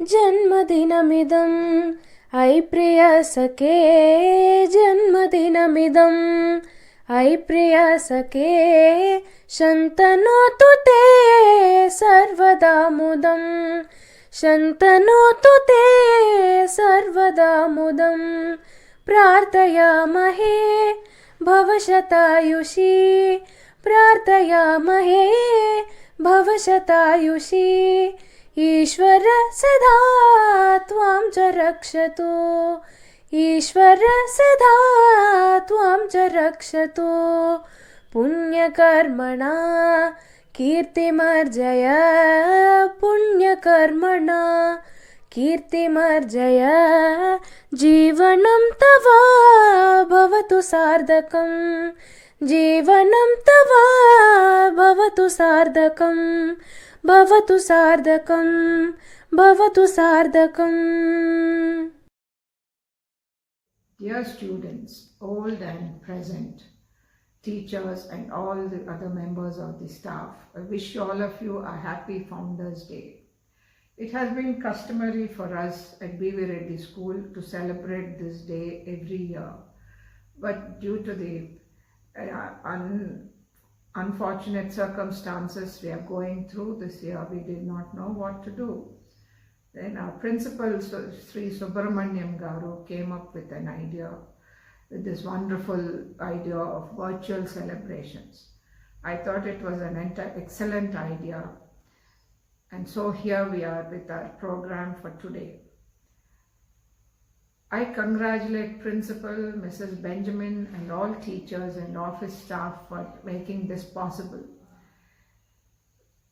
जन्मदिनमिदं ऐ प्रियसखे जन्मदिनमिदं ऐ प्रियसखे शन्तनोतु ते सर्वदा मुदं शन्तनोतु ते सर्वदा मुदं प्रार्थयामहे भवशतायुषी प्रार्थयामहे भवशतायुषी ईश्वर सदा त्वां च रक्षतु ईश्वर सदा त्वां च रक्षतु पुण्यकर्मणा कीर्तिमर्जय पुण्यकर्मणा कीर्तिमर्जय जीवनं तव भवतु सार्थकं जीवनं तव भवतु सार्थकं भवतु सार्थकं भवतु सार्थकम्. Dear students, old and present, teachers and all the other members of the staff, I wish all of you a happy Founders Day. It has been customary for us at B.V. Reddy School to celebrate this day every year, but due to the unfortunate circumstances we are going through this year, we did not know what to do. Then our principal, Sri Subramaniam Garu, came up with an idea, with this wonderful idea of virtual celebrations. I thought it was an excellent idea, and so here we are with our program for today. I congratulate Principal Mrs. Benjamin and all teachers and office staff for making this possible.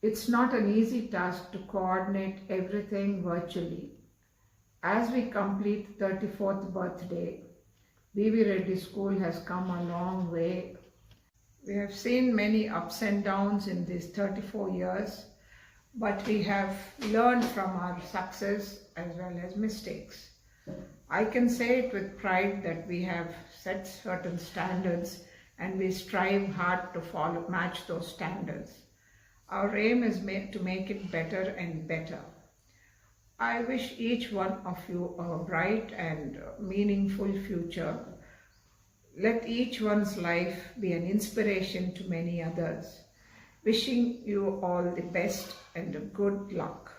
It's not an easy task to coordinate everything virtually. As we complete 34th birthday, B.V. Reddy School has come a long way. We have seen many ups and downs in these 34 years, but we have learned from our success as well as mistakes. I can say it with pride that we have set certain standards and we strive hard to match those standards. Our aim is to make it better and better. I wish each one of you a bright and meaningful future. Let each one's life be an inspiration to many others. Wishing you all the best and good luck.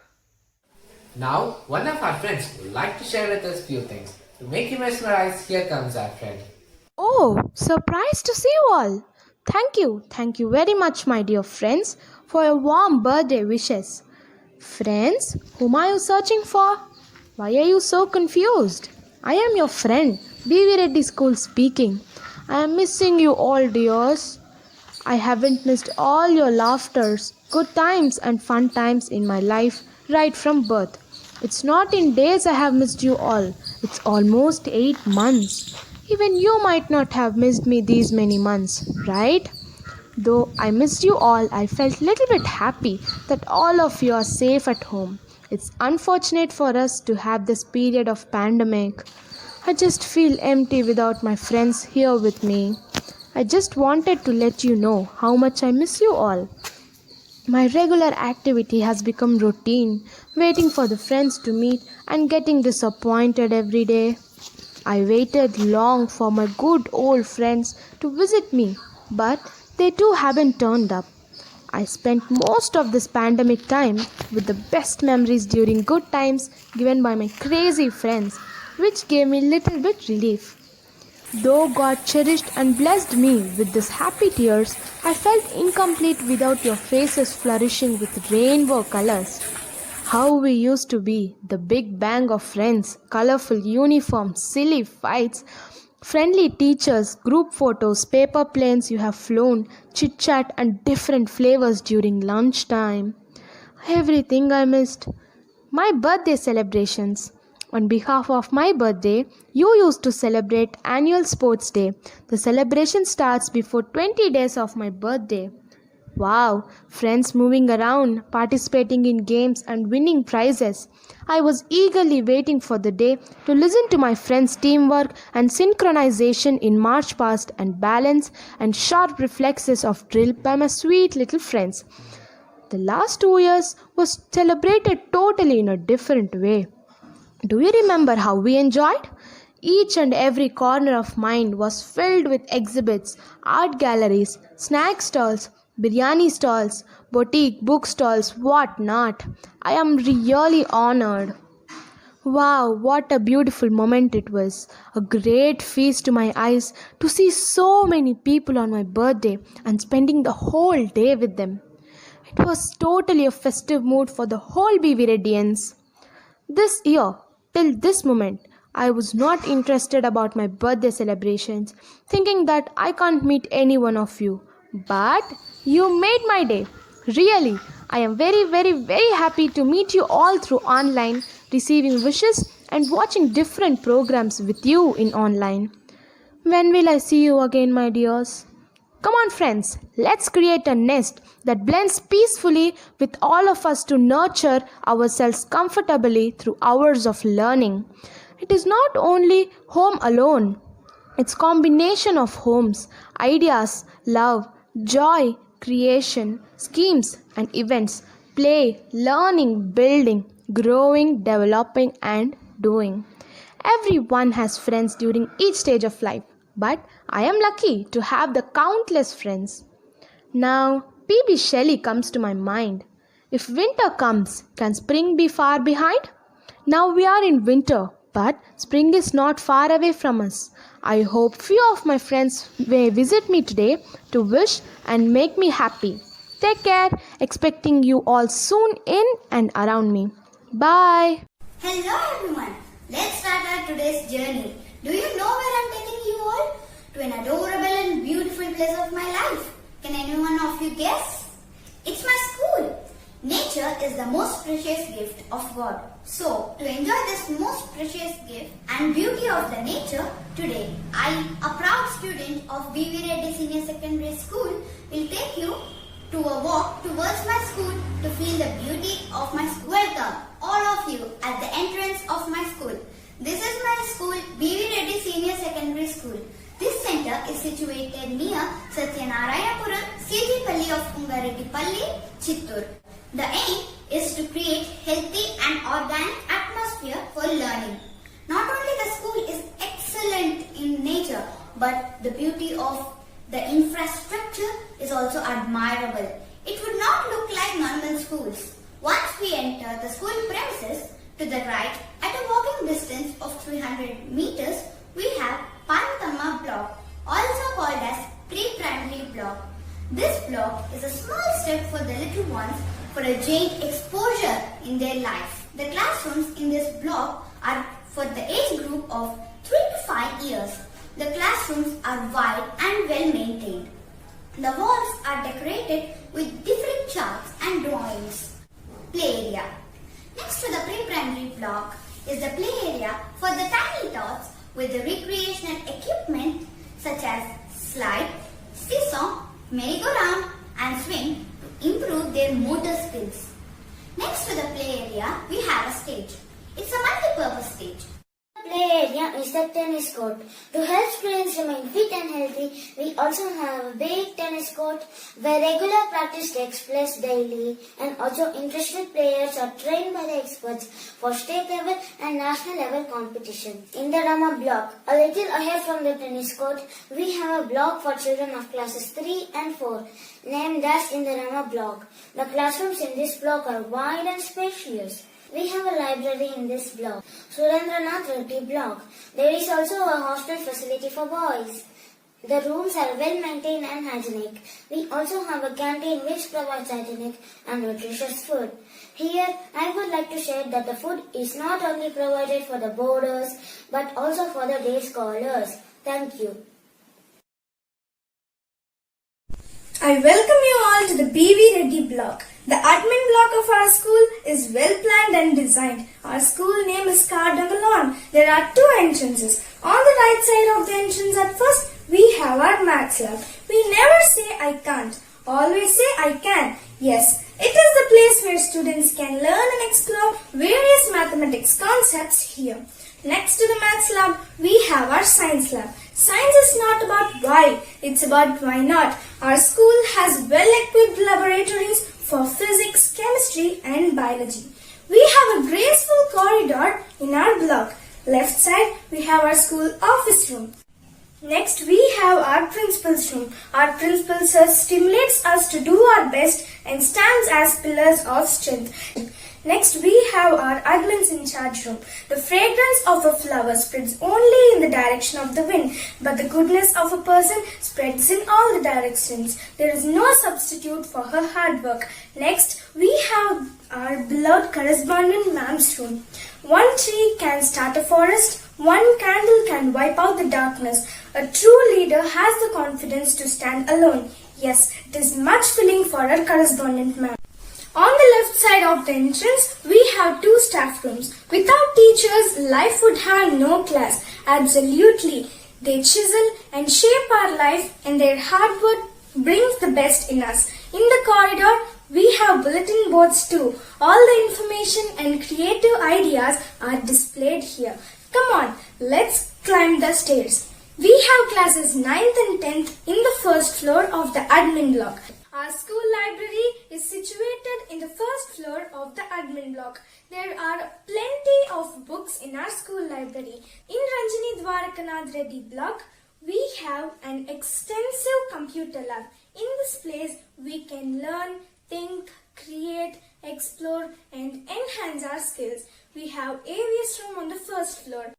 Now, one of our friends would like to share with us few things. To make you mesmerized, here comes our friend. Oh, surprised to see you all. Thank you very much, my dear friends, for your warm birthday wishes. Friends, whom are you searching for? Why are you so confused? I am your friend, B.V. Reddy School speaking. I am missing you all, dears. I haven't missed all your laughters, good times and fun times in my life right from birth. It's not in days I have missed you all. It's almost 8 months. Even you might not have missed me these many months, right? Though I missed you all, I felt little bit happy that all of you are safe at home. It's unfortunate for us to have this period of pandemic. I just feel empty without my friends here with me. I just wanted to let you know how much I miss you all. My regular activity has become routine, waiting for the friends to meet and getting disappointed every day. I waited long for my good old friends to visit me, but they too haven't turned up. I spent most of this pandemic time with the best memories during good times given by my crazy friends, which gave me little bit relief. Though God cherished and blessed me with these happy tears, I felt incomplete without your faces flourishing with rainbow colors. How we used to be, the big bang of friends, colorful uniforms, silly fights, friendly teachers, group photos, paper planes you have flown, chit-chat and different flavors during lunchtime. Everything I missed. My birthday celebrations. On behalf of my birthday, you used to celebrate annual sports day. The celebration starts before 20 days of my birthday. Wow, friends moving around, participating in games and winning prizes. I was eagerly waiting for the day to listen to my friends' teamwork and synchronization in march past and balance and sharp reflexes of drill by my sweet little friends. the last 2 years was celebrated totally in a different way. Do you remember how we enjoyed? Each and every corner of mine was filled with exhibits, art galleries, snack stalls, biryani stalls, boutique book stalls, what not. I am really honored. Wow, what a beautiful moment it was. A great feast to my eyes to see so many people on my birthday and spending the whole day with them. It was totally a festive mood for the whole BV Reddians. This year, till this moment, I was not interested about my birthday celebrations, thinking that I can't meet any one of you. But you made my day. Really, I am very, very, very happy to meet you all through online, receiving wishes and watching different programs with you in online. When will I see you again, my dears? Come on, friends, let's create a nest that blends peacefully with all of us to nurture ourselves comfortably through hours of learning. It is not only home alone, it's combination of homes, ideas, love, joy, creation, schemes and events, play, learning, building, growing, developing and doing. Everyone has friends during each stage of life, but I am lucky to have the countless friends. Now, PB Shelley comes to my mind. If winter comes, can spring be far behind? Now we are in winter, but spring is not far away from us. I hope few of my friends may visit me today to wish and make me happy. Take care, expecting you all soon in and around me. Bye. Hello everyone, let's start our today's journey. Do you know where I'm taking you all? To an adorable and beautiful place of my life. Can anyone of you guess? It's my school. Nature is the most precious gift of God. So, to enjoy this most precious gift and beauty of the nature, today I, a proud student of BV Reddy Senior Secondary School, will take you to a walk towards my school to feel the beauty of my school. Welcome all of you at the entrance of my school. This is my school, BV Reddy Senior Secondary School. This center is situated near Satyanarayanapuram, Sijipalli of Ungareddipalli, Chittur. The aim is to create healthy and organic atmosphere for learning. Not only the school is excellent in nature, but the beauty of the infrastructure is also admirable. It would not look like normal schools. Once we enter the school premises, to the right, at a walking distance of 300 meters, we have Panathamma block, also called as pre-primary block. This block is a small step for the little ones for a gained exposure in their life. The classrooms in this block are for the age group of 3 to 5 years. The classrooms are wide and well maintained. The walls are decorated with different charts and drawings. Play area. Next to the pre-primary block is the play area for the tiny tots with the recreational equipment such as slide, seesaw, merry-go-round and swing to improve their motor skills. Next to the play area, we have a stage. It's a multi-purpose stage. The play area is the tennis court. To help students remain fit and healthy, we also have a big tennis court where regular practice takes place daily, and also interested players are trained by the experts for state level and national level competition. In the Rama block, a little ahead from the tennis court, we have a block for children of classes 3 and 4, named as in the Rama block. The classrooms in this block are wide and spacious. We have a library in this block, Surendranath Reddy block. There is also a hostel facility for boys. The rooms are well maintained and hygienic. We also have a canteen which provides hygienic and nutritious food. Here, I would like to share that the food is not only provided for the boarders, but also for the day scholars. Thank you. I welcome you all to the BV Reddy block. The admin block of our school is well planned and designed. Our school name is Kardangalan. There are 2 entrances. On the right side of the entrance at first, we have our maths lab. We never say I can't. Always say I can. Yes, it is the place where students can learn and explore various mathematics concepts here. Next to the maths lab, we have our science lab. Science is not about why, it's about why not. Our school has well-equipped laboratories for physics, chemistry and biology. We have a graceful corridor in our block. Left side, we have our school office room. Next, we have our principal's room. Our principal sir stimulates us to do our best and stands as pillars of strength. Next, we have our admins in charge room. The fragrance of a flower spreads only in the direction of the wind, but the goodness of a person spreads in all the directions. There is no substitute for her hard work. Next, we have our beloved correspondent ma'am's room. One tree can start a forest. One candle can wipe out the darkness. A true leader has the confidence to stand alone. Yes, it is much filling for our correspondent ma'am. On the left side of the entrance, we have two staff rooms. Without teachers, life would have no class. Absolutely. They chisel and shape our life, and their hard work brings the best in us. In the corridor, we have bulletin boards too. All the information and creative ideas are displayed here. Come on, let's climb the stairs. We have classes 9th and 10th in the first floor of the admin block. Our school library is situated in the first floor of the admin block. There are plenty of books in our school library. In Ranjini Dwarakanath Reddy block, we have an extensive computer lab. In this place, we can learn, think, create, explore and enhance our skills. We have AVS room on the first floor.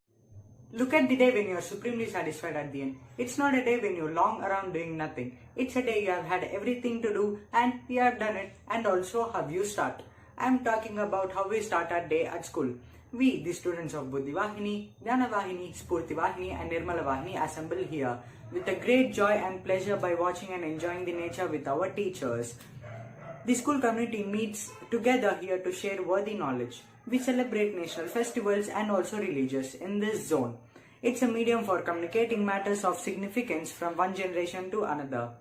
Look at the day when you are supremely satisfied at the end. It's not a day when you long around doing nothing. It's a day you have had everything to do and you have done it, and also how you start. I'm talking about how we start our day at school. We, the students of Buddhi Vahini, Jnana Vahini, Spurti Vahini and Nirmala Vahini assemble here with a great joy and pleasure by watching and enjoying the nature with our teachers. The school community meets together here to share worthy knowledge. We celebrate national festivals and also religious in this zone. It's a medium for communicating matters of significance from one generation to another.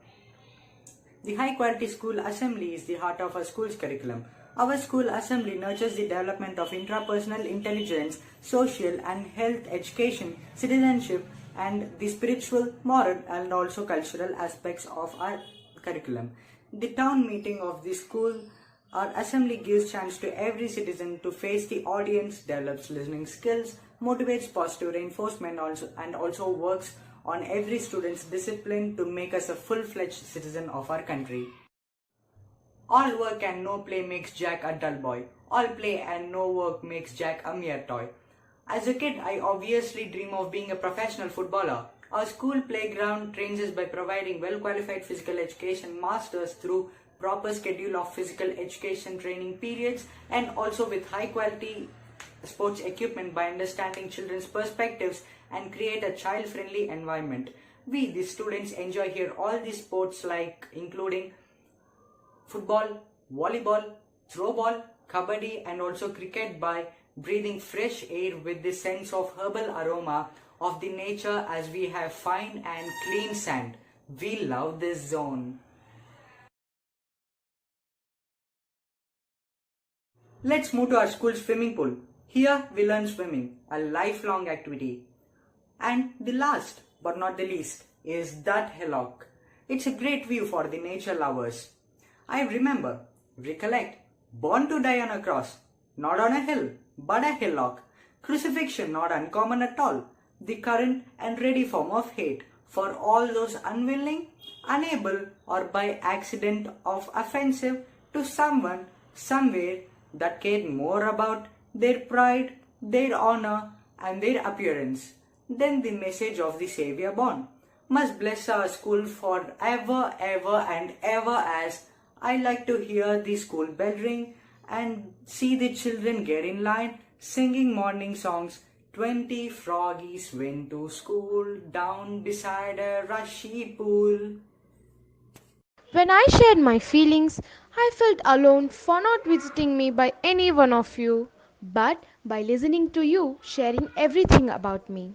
The high quality school assembly is the heart of our school's curriculum. Our school assembly nurtures the development of intrapersonal intelligence, social and health education, citizenship and the spiritual, moral and also cultural aspects of our curriculum. The town meeting of the school, our assembly gives chance to every citizen to face the audience, develops listening skills, motivates positive reinforcement and also works on every student's discipline to make us a full-fledged citizen of our country. All work and no play makes Jack a dull boy. All play and no work makes Jack a mere toy. As a kid, I obviously dream of being a professional footballer. Our school playground trains us by providing well-qualified physical education masters through proper schedule of physical education training periods and also with high quality sports equipment by understanding children's perspectives and create a child-friendly environment. We, the students, enjoy here all the sports like including football, volleyball, throwball, kabaddi and also cricket by breathing fresh air with the sense of herbal aroma of the nature as we have fine and clean sand. We love this zone. Let's move to our school's swimming pool. Here we learn swimming, a lifelong activity. And the last but not the least is Dutt Hillock. It's a great view for the nature lovers. I remember, recollect, born to die on a cross, not on a hill, but a hillock. Crucifixion not uncommon at all. The current and ready form of hate for all those unwilling, unable or by accident of offensive to someone, somewhere that cared more about their pride, their honor and their appearance than the message of the Savior born. Must bless our school forever, ever and ever as I like to hear the school bell ring and see the children get in line singing morning songs. 20 froggies went to school down beside a rushy pool. When I shared my feelings, I felt alone for not visiting me by any one of you, but by listening to you sharing everything about me.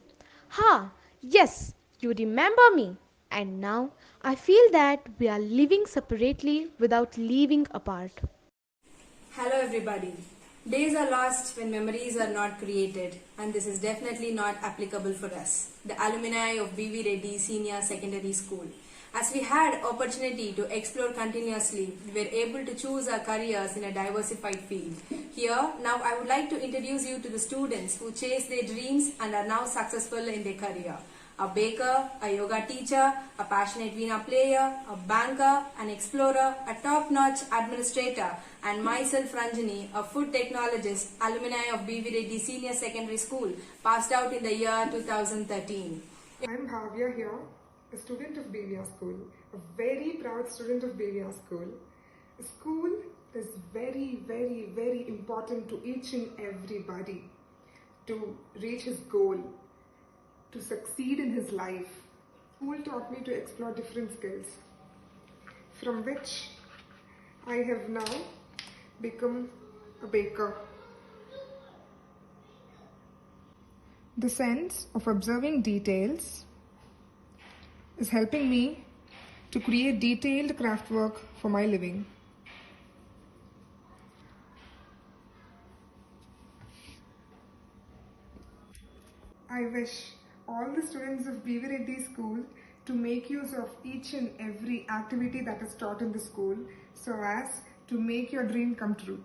Yes, you remember me. And now I feel that we are living separately without living apart. Hello everybody. Days are lost when memories are not created, and this is definitely not applicable for us, the alumni of B.V. Reddy Senior Secondary School. As we had opportunity to explore continuously, we were able to choose our careers in a diversified field. Here, now I would like to introduce you to the students who chase their dreams and are now successful in their career. A baker, a yoga teacher, a passionate Veena player, a banker, an explorer, a top-notch administrator, and myself Ranjani, a food technologist, alumni of B.V. Reddy Senior Secondary School, passed out in the year 2013. I'm Bhavya here, a student of Bevia School, a very proud student of Bevia School. School is very, very, very important to each and everybody to reach his goal, to succeed in his life. School taught me to explore different skills, from which I have now become a baker. The sense of observing details is helping me to create detailed craft work for my living. I wish all the students of B.V. Reddy School to make use of each and every activity that is taught in the school so as to make your dream come true.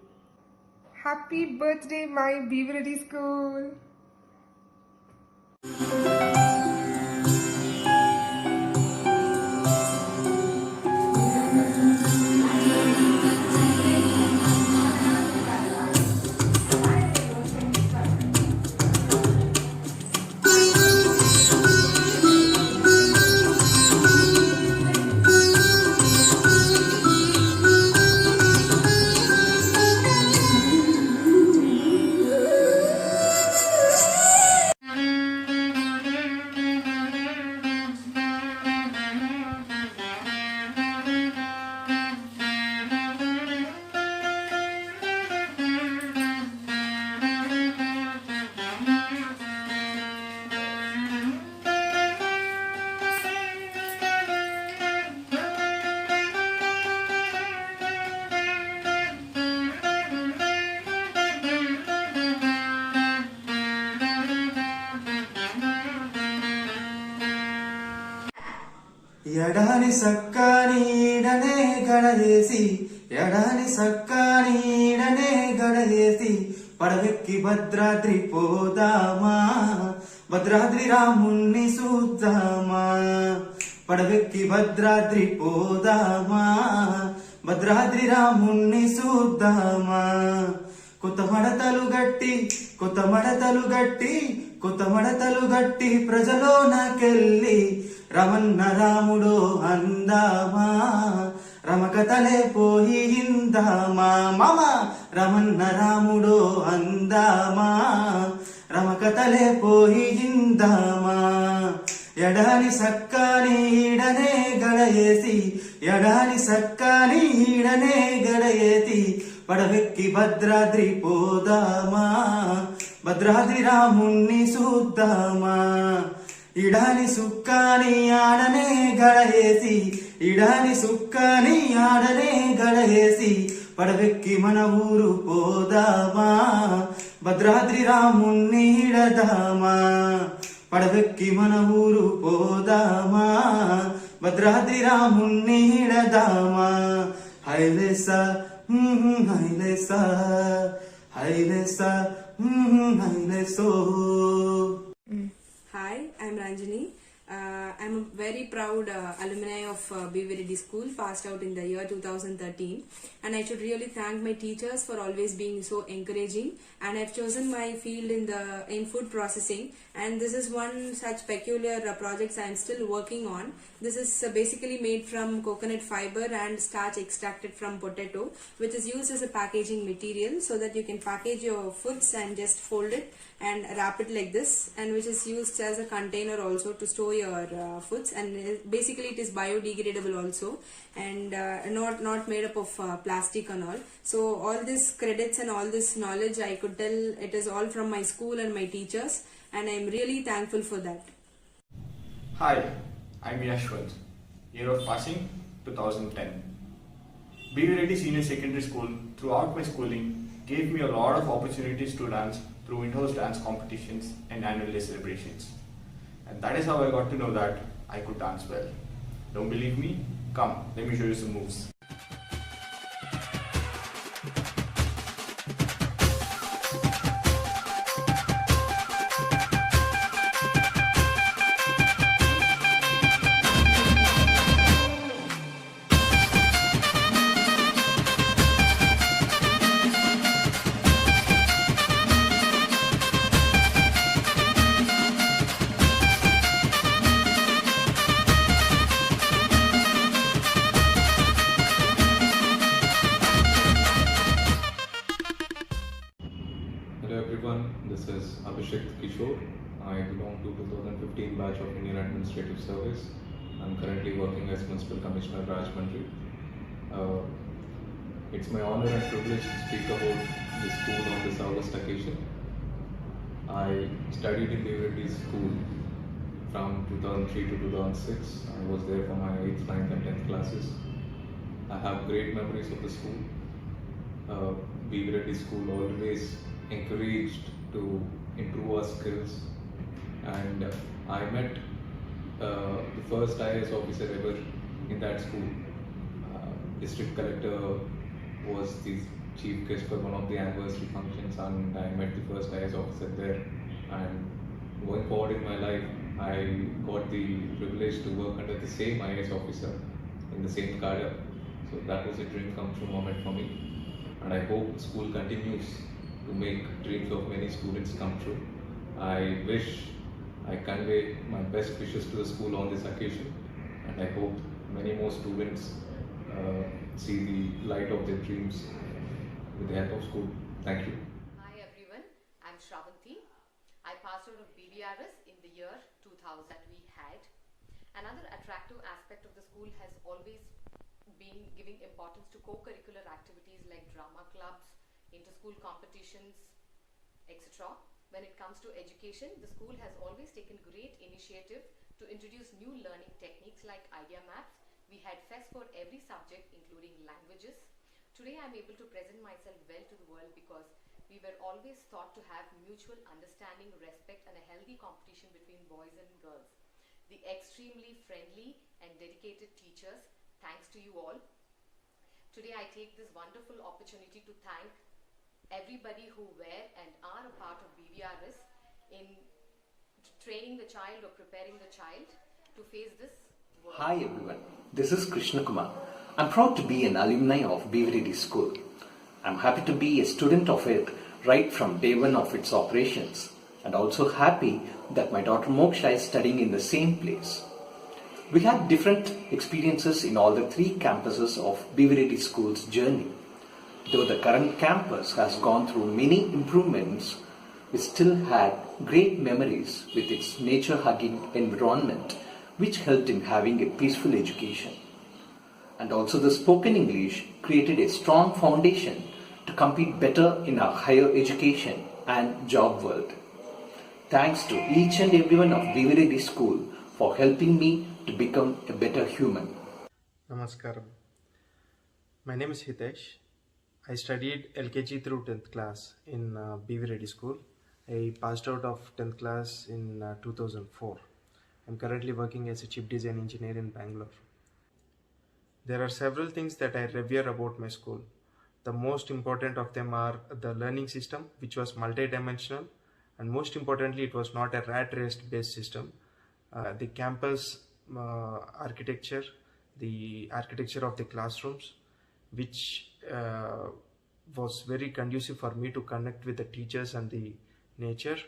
Happy birthday, my B.V. Reddy School! ఎడాని సక్కానీడనే గడయేసి ఎడాని సక్కానీడనే గడయేసి పడవెక్కి Bhadradri పోదామా భద్రాద్రి రాముణ్ణి చూద్దామా పడవెక్కి భద్రాద్రి పోదామా భద్రాద్రి రాముణ్ణి చూద్దామా కొత్త మడతలు గట్టి కొత్త మడతలు గట్టి కొత్త మడతలు గట్టి ప్రజలోనకెళ్ళి రమన్న రాముడో అందామా రమకతలే పోయి ఇందామా మామ రమన్న రాముడో అందామా రమకతలే పోయి ఇందామా ఎడాని సక్కాని ఈడనే గడయేసి ఎడాని సక్కాని ఈడనే గడయేసి పడవెక్కి భద్రాద్రి పోదామా భద్రాద్రి రాముణ్ణి చూద్దామా ఇడాని సుక్కాని ఆడనే గడయేసి ఇడాని సుక్కాని ఆడనే గడయేసి పడవెక్కి మన ఊరు పోదామా భద్రాద్రి రాముణ్ణి ఇడదామా పడవెక్కి మన ఊరు పోదామా భద్రాద్రి రాముణ్ణి ఇడదామా హైలేసా హైలేసా హైలేసా హైలేసో. Hi, I'm Ranjani. I'm a very proud alumni of B.V. Reddy School, passed out in the year 2013, and I should really thank my teachers for always being so encouraging. And I've chosen my field in food processing, and this is one such peculiar project I'm still working on. This is basically made from coconut fiber and starch extracted from potato, which is used as a packaging material so that you can package your foods and just fold it and wrap it like this, and which is used as a container also to store your foods. And basically it is biodegradable also, and not made up of plastic and all. So all this credits and all this knowledge, I could tell it is all from my school and my teachers, and I am really thankful for that. Hi, I'm Yashwant, year of passing 2010. B.V. Reddy Senior Secondary School, throughout my schooling, gave me a lot of opportunities to dance through in-house dance competitions and annual day celebrations. And that is how I got to know that I could dance well. Don't believe me? Come, let me show you some moves. Hello everyone, this is Abhishek Kishore. I belong to 2015 batch of Indian Administrative Service. I'm currently working as Municipal Commissioner Rajahmundry. It's my honor and privilege to speak about the school on this August occasion. I studied in Devi School from 2003 to 2006. I was there for my 8th, 9th and 10th classes. I have great memories of the school. Devi School always encouraged to improve our skills, and I met the first IAS officer ever in that school. District Collector was the chief guest for one of the anniversary functions, and I met the first IAS officer there. And going forward in my life, I got the privilege to work under the same IAS officer in the same cadre. So that was a dream come true moment for me, and I hope the school continues to make dreams of many students come true. I wish I convey my best wishes to the school on this occasion, and I hope many more students see the light of their dreams with the help of school. Thank you. Hi everyone, I'm Shravanti. I passed out of BVRS in the year 2000 that we had. Another attractive aspect of the school has always been giving importance to co-curricular activities like drama clubs, inter-school competitions, etc. When it comes to education, the school has always taken great initiative to introduce new learning techniques like idea maps. We had fests for every subject, including languages. Today I'm able to present myself well to the world because we were always taught to have mutual understanding, respect and a healthy competition between boys and girls. The extremely friendly and dedicated teachers, thanks to you all. Today I take this wonderful opportunity to thank everybody who were and are a part of BVRS in training the child or preparing the child to face this world. Hi everyone, this is Krishna Kumar. I'm proud to be an alumni of BVRD School. I'm happy to be a student of it right from day one of its operations, and also happy that my daughter Moksha is studying in the same place. We had different experiences in all the 3 campuses of BVRD School's journey. Though the current campus has gone through many improvements, we still had great memories with its nature-hugging environment, which helped in having a peaceful education. And also the spoken English created a strong foundation to compete better in our higher education and job world. Thanks to each and everyone of BVRD School for helping me to become a better human. Namaskaram. My name is Hitesh. I studied LKG through 10th class in BVRD School. I passed out of 10th class in 2004. I'm currently working as a chip design engineer in Bangalore. There are several things that I revere about my school. The most important of them are the learning system, which was multi-dimensional, and most importantly, it was not a rat race based system. The campus architecture, the architecture of the classrooms, which was very conducive for me to connect with the teachers and the nature,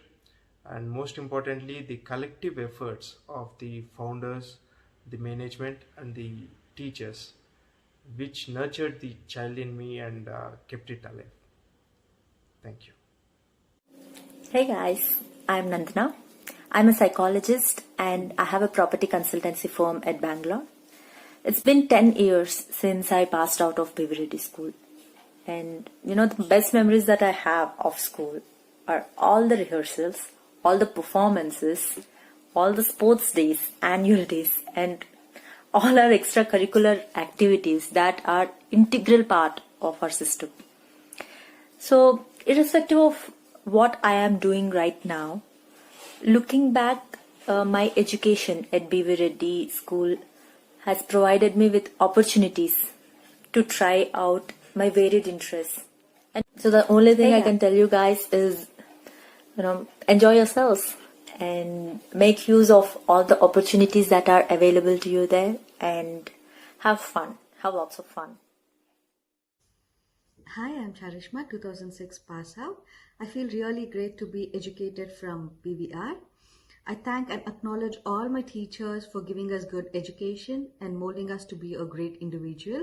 and most importantly, the collective efforts of the founders, the management and the teachers, which nurtured the child in me and kept it alive. Thank you. Hey guys, I'm Nandana. I'm a psychologist and I have a property consultancy firm at Bangalore. It's been 10 years since I passed out of BVRD School. And the best memories that I have of school are all the rehearsals, all the performances, all the sports days, annual days, and all our extracurricular activities that are integral part of our system. So, irrespective of what I am doing right now, looking back, my education at BVRD School has provided me with opportunities to try out my varied interests. And so the only thing I can tell you guys is, enjoy yourselves and make use of all the opportunities that are available to you there and have fun. Have lots of fun. Hi, I'm Charishma, 2006 pass out. I feel really great to be educated from BVR. I thank and acknowledge all my teachers for giving us good education and molding us to be a great individual.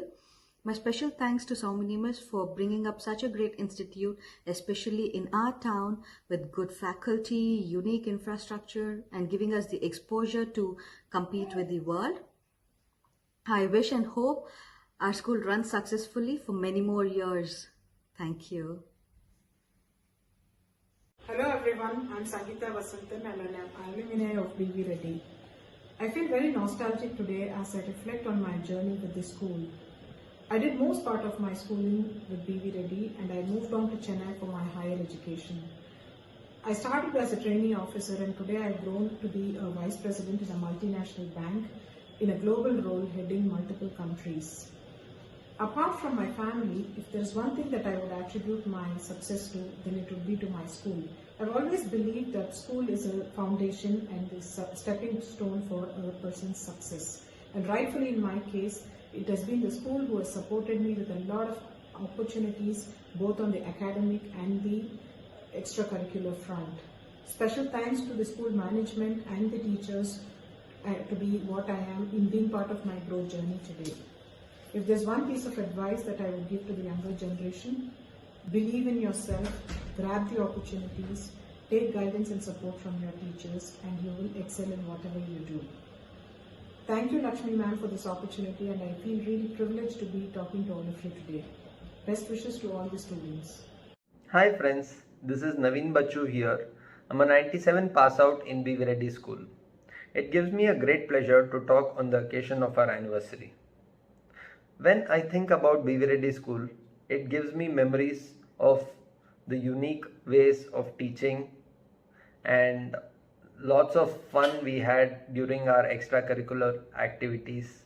My special thanks to Sauminimus for bringing up such a great institute, especially in our town with good faculty, unique infrastructure, and giving us the exposure to compete with the world. I wish and hope our school runs successfully for many more years. Thank you. Hello everyone, I'm Sangeeta Vasantan and I'm an alumni of BV Reddy. I feel very nostalgic today as I reflect on my journey with the school. I did most part of my schooling with BV Reddy and I moved on to Chennai for my higher education. I started as a trainee officer and today I've grown to be a vice president in a multinational bank in a global role heading multiple countries. Apart from my family, if there's one thing that I would attribute my success to, then it would be to my school. I've always believed that school is a foundation and is a stepping stone for a person's success. And rightfully in my case, it has been the school who has supported me with a lot of opportunities, both on the academic and the extracurricular front. Special thanks to the school management and the teachers to be what I am in being part of my growth journey today. If there's one piece of advice that I would give to the younger generation, believe in yourself, grab the opportunities, take guidance and support from your teachers, and you will excel in whatever you do. Thank you, Lakshmi ma'am, for this opportunity, and I feel really privileged to be talking to all of you today. Best wishes to all the students. Hi friends, this is Naveen Bachu here. I'm a 97 pass out in BV Reddy School. It gives me a great pleasure to talk on the occasion of our anniversary. When I think about BV Reddy School, it gives me memories of the unique ways of teaching and lots of fun we had during our extracurricular activities.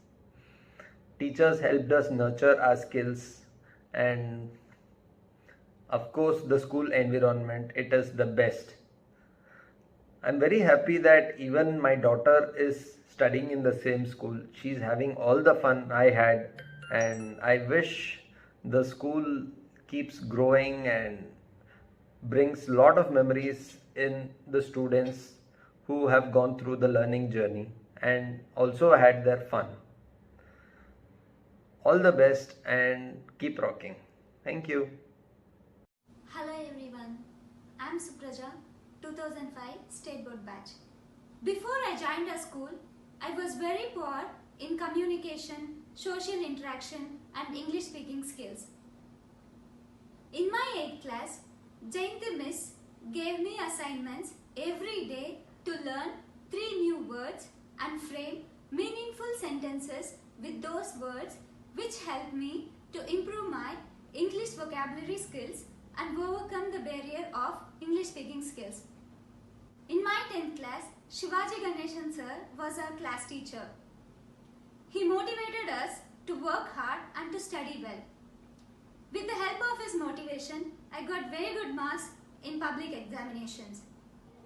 Teachers helped us nurture our skills, and of course the school environment, it is the best. I'm very happy that even my daughter is studying in the same school. She's having all the fun I had, and I wish the school keeps growing and brings a lot of memories in the students who have gone through the learning journey and also had their fun. All the best and keep rocking. Thank you. Hello everyone, I'm Supraja, 2005 State Board batch. Before I joined a school, I was very poor in communication, social interaction and English speaking skills. In my 8th class, Jayanti Miss gave me assignments every day to learn 3 new words and frame meaningful sentences with those words, which helped me to improve my English vocabulary skills and overcome the barrier of English speaking skills. In my 10th class, Shivaji Ganeshan sir was our class teacher. He motivated us to work hard and to study well. With the help of his motivation, I got very good marks in public examinations.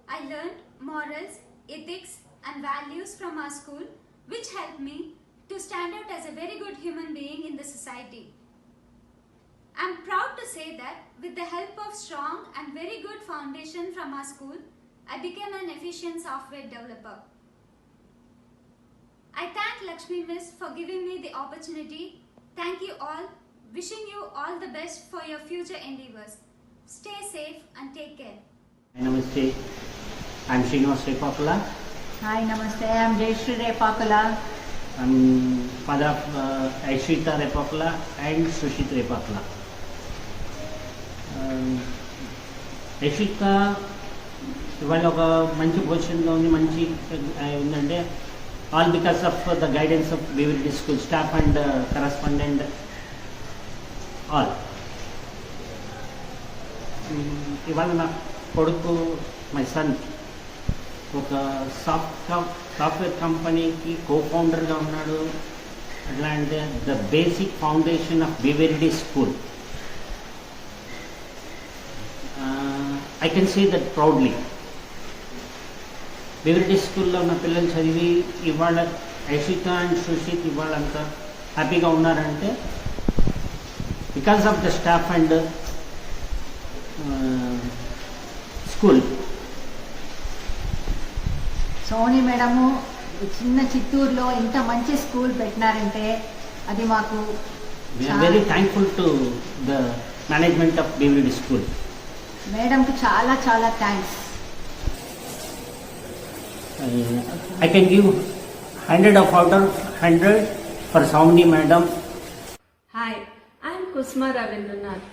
I learned morals, ethics and values from our school, which helped me to stand out as a very good human being in the society. I am proud to say that with the help of strong and very good foundation from our school, I became an efficient software developer. I thank Lakshmi Miss for giving me the opportunity. Thank you all. Wishing you all the best for your future endeavors. Stay safe and take care. Namaste. I'm Srinivas Repakula. Hi, namaste. I'm Jayashree Repakula. I'm father of Aishrita Repakula and Sushit Repakula. Aishrita ఇవాళ ఒక మంచి పొజిషన్లో ఉంది, మంచి ఉందంటే all because of the guidance of BV Reddy school staff and correspondent all. ఇవాళ నా కొడుకు మై సన్ ఒక సాఫ్ట్వేర్ కంపెనీకి కో ఫౌండర్గా ఉన్నాడు. అట్లాంటి the basic foundation of BV Reddy school. I can say that proudly. BV Reddy స్కూల్లో ఉన్న పిల్లలు చదివి ఇవాళ యశిత అండ్ సుషిత్ ఇవాళ అంతా హ్యాపీగా ఉన్నారంటే because of the staff and school. Soni madam చిన్న చిత్తూరులో ఇంత మంచి స్కూల్ పెట్టినారంటే అది మాకు we are very thankful to the management of BV Reddy school. మేడంకి చాలా చాలా thanks. I can give 100 out of 100 for Soumni madam. Hi, I am Kusma Ravindranath.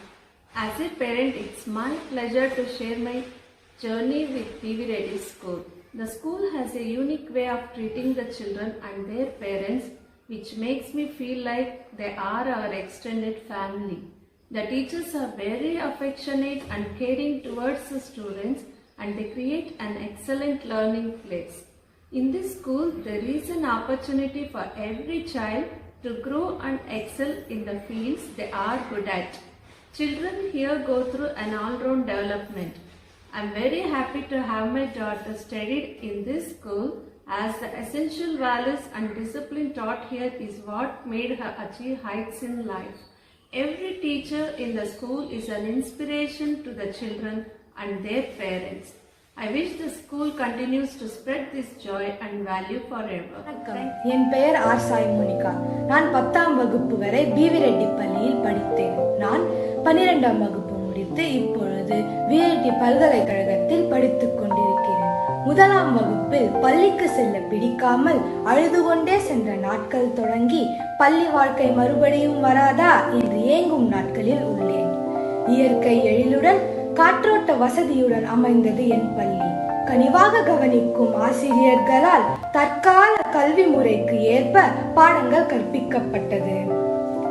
As a parent, it's my pleasure to share my journey with PV Reddy School. The school has a unique way of treating the children and their parents, which makes me feel like they are our extended family. The teachers are very affectionate and caring towards the students, and they create an excellent learning place. In this school, there is an opportunity for every child to grow and excel in the fields they are good at. Children here go through an all-round development. I am very happy to have my daughter studied in this school, as the essential values and discipline taught here is what made her achieve heights in life. Every teacher in the school is an inspiration to the children and their parents. I wish the school continues to spread this joy and value forever. என் பெயர் R Sai Monica. நான் 10ஆம் வகுப்பு வரை PV Reddy பள்ளியில் படித்தேன். நான் 12ஆம் வகுப்பு முடித்து இப்பொழுது விஐடி பல்கலைக்கழகத்தில் படித்துக் கொண்டிருக்கிறேன். 1ஆம் வகுப்பில் பள்ளிக்கு செல்ல பிடிக்காமல் அழுது கொண்டே சென்ற நாட்கள் தொடங்கி பள்ளி வாழ்க்கை மறுபடியும் வராதா என்று ஏங்கும் நாட்களில் உள்ளேன். இயற்கை எழிலுடன் காற்றோட்ட வசதியுடன் அமைந்தது என் பள்ளி. கனிவாக கவனிக்கும் ஆசிரியர்களால் தற்கால கல்வி முறைக்கு ஏற்ப பாடங்கள் கற்பிக்கப்பட்டது.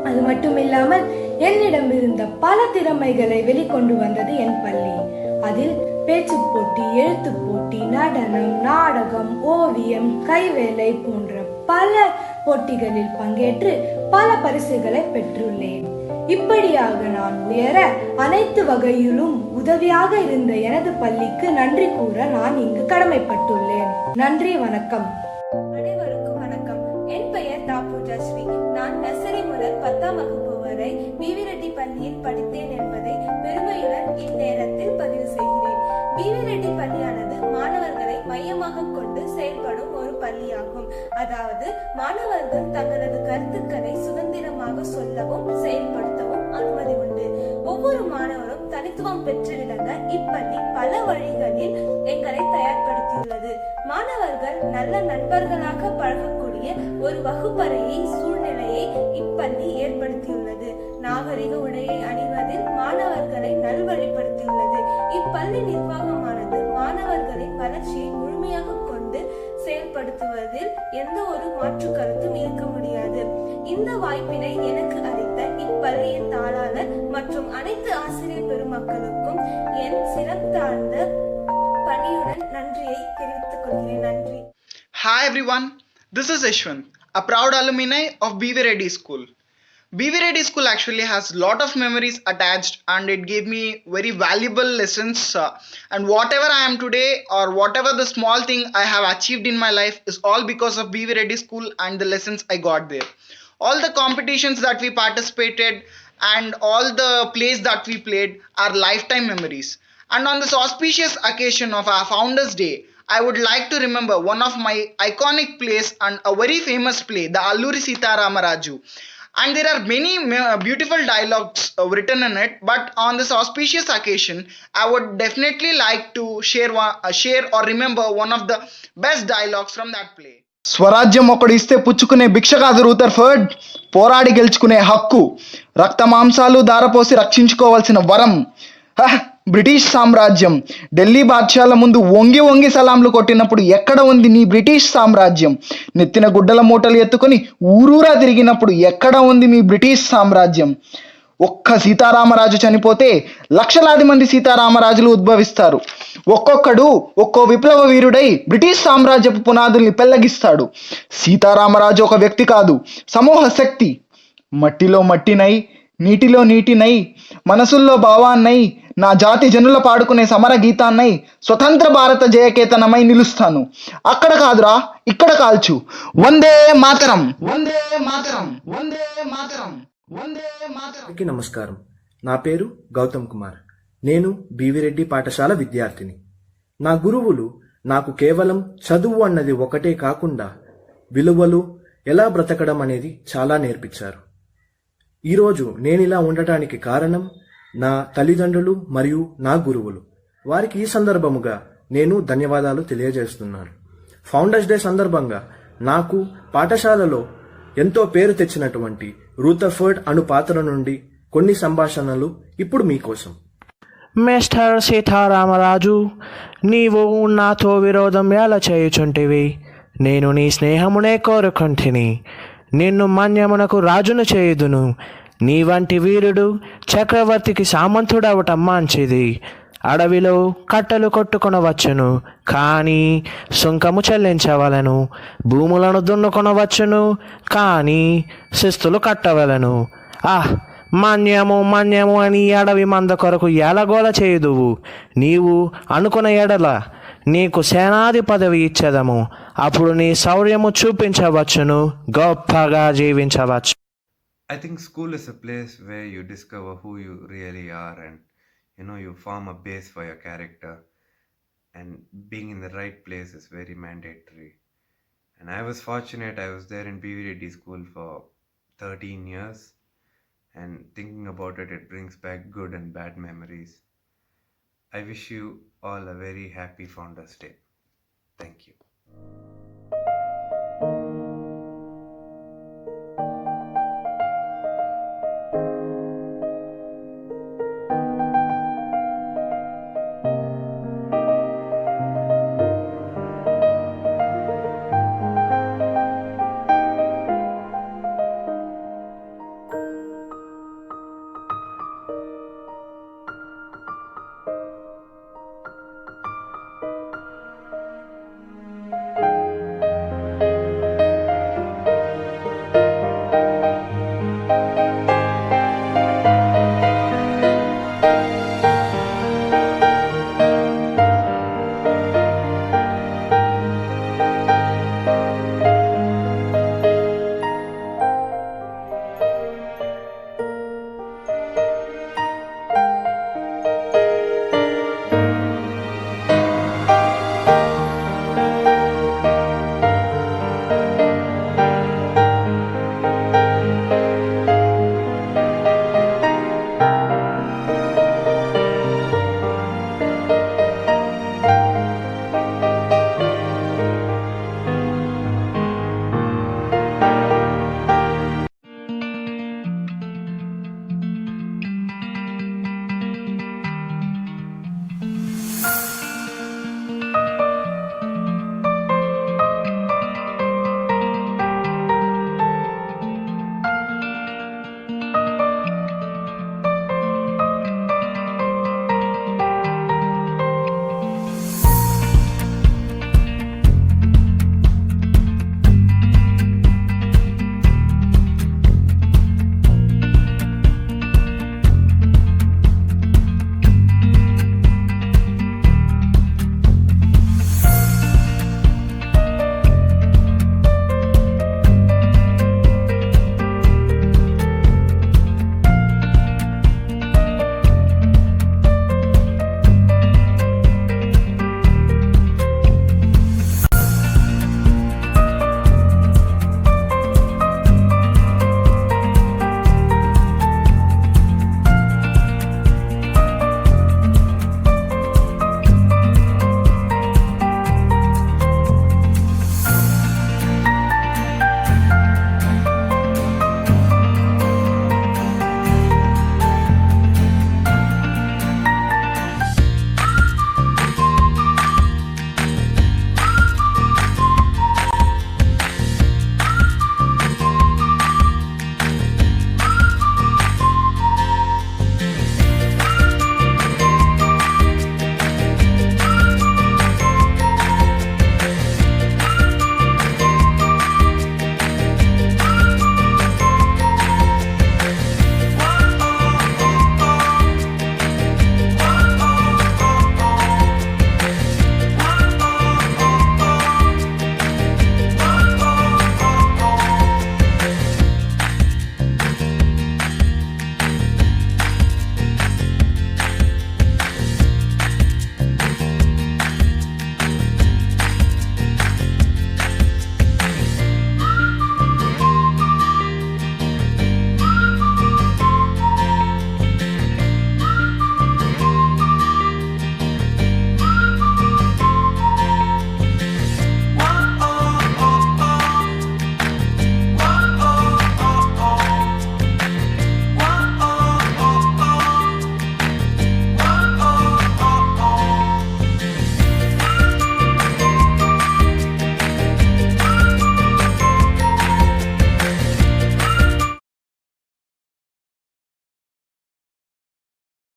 அது மட்டுமில்லாமல் என்னிடம் இருந்த பல திறமைகளை வெளிக்கொண்டு வந்தது என் பள்ளி. அதில் பேச்சு போட்டி, எழுத்து போட்டி, நடனம், நாடகம், ஓவியம், கைவேலை போன்ற பல போட்டிகளில் பங்கேற்று பல பரிசுகளை பெற்றுள்ளேன். இப்படியாக நான் உயர அனைத்து வகையிலும் உதவியாக இருந்த எனது பள்ளிக்கு நன்றி கூற நான் இங்கு கடமைப்பட்டுள்ளேன். நன்றி, வணக்கம். அனைவருக்கும் வணக்கம். என் பெயர் தா பூஜாஸ்ரீ. நான் நர்சரி முதல் 10ஆம் வகுப்பு வரை பிவி ரெட்டி பள்ளியில் படித்தேன் என்பதை பெருமையுடன் இந்நேரத்தில் பதிவு செய்கிறேன். பிவி ரெட்டி பள்ளியானது மாணவர்களை மையமாக கொண்டு செயல்படும் ஒரு பள்ளியாகும். அதாவது மாணவர்கள் தங்களது கருத்துக்களை சுதந்திரமாக சொல்லவும் செயல்படுத்தவும் அனுமதி உண்டு. ஒவ்வொரு மாணவரும் தனித்துவம் பெற்று விளங்க இப்பள்ளி பல வழிகளில் எங்களை தயார்படுத்தியுள்ளது. மாணவர்கள் நல்ல நண்பர்களாக பழகக்கூடிய ஒரு வகுப்பறையை சூழ்நிலையை இப்பள்ளி ஏற்படுத்தியுள்ளது. நாகரிக உடையை அணிவதில் மாணவர்களை நல்வழிப்படுத்தியுள்ளது. இப்பள்ளி நிர்வாகமானது மாணவர்களின் வளர்ச்சியை முழுமையாக கொண்டு செயல்படுத்துவதில் எந்த ஒரு மாற்று கருத்தும் இருக்க முடியாது. இந்த வாய்ப்பினை எனக்கு அளித்த இப்பள்ளியின் தாளாளர் மற்றும் அனைத்து ஆசிரியர் பெருமக்களுக்கும் என் சிறந்தாழ்ந்த பணியுடன் நன்றியை தெரிவித்துக் கொள்கிறேன். நன்றி. Hi everyone, this is Ishwant, a proud alumni of BV Reddy School. BV Reddy School actually has a lot of memories attached, and it gave me very valuable lessons, and whatever I am today or whatever the small thing I have achieved in my life is all because of BV Reddy School and the lessons I got there. All the competitions that we participated and all the plays that we played are lifetime memories. And on this auspicious occasion of our Founders Day, I would like to remember one of my iconic plays and a very famous play, the Alluri Sita Ramaraju. And there are many beautiful dialogues written in it, but on this auspicious occasion, I would definitely like to share or remember one of the best dialogues from that play. స్వరాజ్యం ఒకడు ఇస్తే పుచ్చుకునే భిక్ష కాదు Rutherford, పోరాడి గెలుచుకునే హక్కు, రక్త మాంసాలు దారపోసి రక్షించుకోవాల్సిన వరం. British సామ్రాజ్యం ఢిల్లీ బాద్షాల ముందు వంగి వంగి సలాంలు కొట్టినప్పుడు ఎక్కడ ఉంది నీ బ్రిటిష్ సామ్రాజ్యం? నెత్తిన గుడ్డల మూటలు ఎత్తుకొని ఊరూరా తిరిగినప్పుడు ఎక్కడ ఉంది మీ బ్రిటిష్ సామ్రాజ్యం? ఒక్క సీతారామరాజు చనిపోతే లక్షలాది మంది సీతారామరాజులు ఉద్భవిస్తారు. ఒక్కొక్కడు ఒక్కో విప్లవ వీరుడై బ్రిటిష్ సామ్రాజ్యపు పునాదుల్ని పెళ్లగిస్తాడు. సీతారామరాజు ఒక వ్యక్తి కాదు, సమూహ శక్తి. మట్టిలో మట్టినై, నీటిలో నీటినై, మనసుల్లో భావాన్నై, నా జాతి జనుల పాడుకునే సమర గీతాన్నై, స్వతంత్ర భారత జయకేతనమై నిలుస్తాను. అక్కడ కాదురా, ఇక్కడ కాల్చు. వందే మాతరం, వందే మాతరం, వందే మాతరం, వందే మాతరం. అందరికీ నమస్కారం. నా పేరు గౌతమ్ కుమార్. నేను బీవిరెడ్డి పాఠశాల విద్యార్థిని. నా గురువులు నాకు కేవలం చదువు అన్నది ఒకటే కాకుండా విలువలు, ఎలా బ్రతకడం అనేది చాలా నేర్పించారు. ఈరోజు నేనిలా ఉండటానికి కారణం నా తల్లిదండ్రులు మరియు నా గురువులు. వారికి ఈ సందర్భముగా నేను ధన్యవాదాలు తెలియజేస్తున్నాను. ఫౌండర్స్ డే సందర్భంగా నాకు పాఠశాలలో ఎంతో పేరు తెచ్చినటువంటి రూథర్ఫర్డ్ అను పాత్ర నుండి కొన్ని సంభాషణలు ఇప్పుడు మీకోసం. మిస్టర్ సీతారామరాజు, నీవు నాతో విరోధం ఎలా చేయుచుంటివి? నేను నీ స్నేహమునే కోరుకుంటిని. నిన్ను మన్యమునకు రాజును చేయుదును. నీ వంటి వీరుడు చక్రవర్తికి సామంతుడవటం మంచిది. అడవిలో కట్టెలు కొట్టుకొనవచ్చును, కానీ సుంకము చెల్లించవలను. భూములను దున్నుకొనవచ్చును, కానీ శిస్తులు కట్టవలను. మన్యము మన్యము అని అడవి మంద కొరకు ఎలగోల చేయుదువు. నీవు అనుకున్న ఎడల నీకు సేనాది పదవి ఇచ్చేదము. అప్పుడు నీ శౌర్యము చూపించవచ్చును, గొప్పగా జీవించవచ్చు. I think school is a place where you discover who you really are, and you form a base for your character, and being in the right place is very mandatory. And I was fortunate, I was there in BV Reddy School for 13 years, and thinking about it, it brings back good and bad memories. I wish you all a very happy Founders Day. Thank you.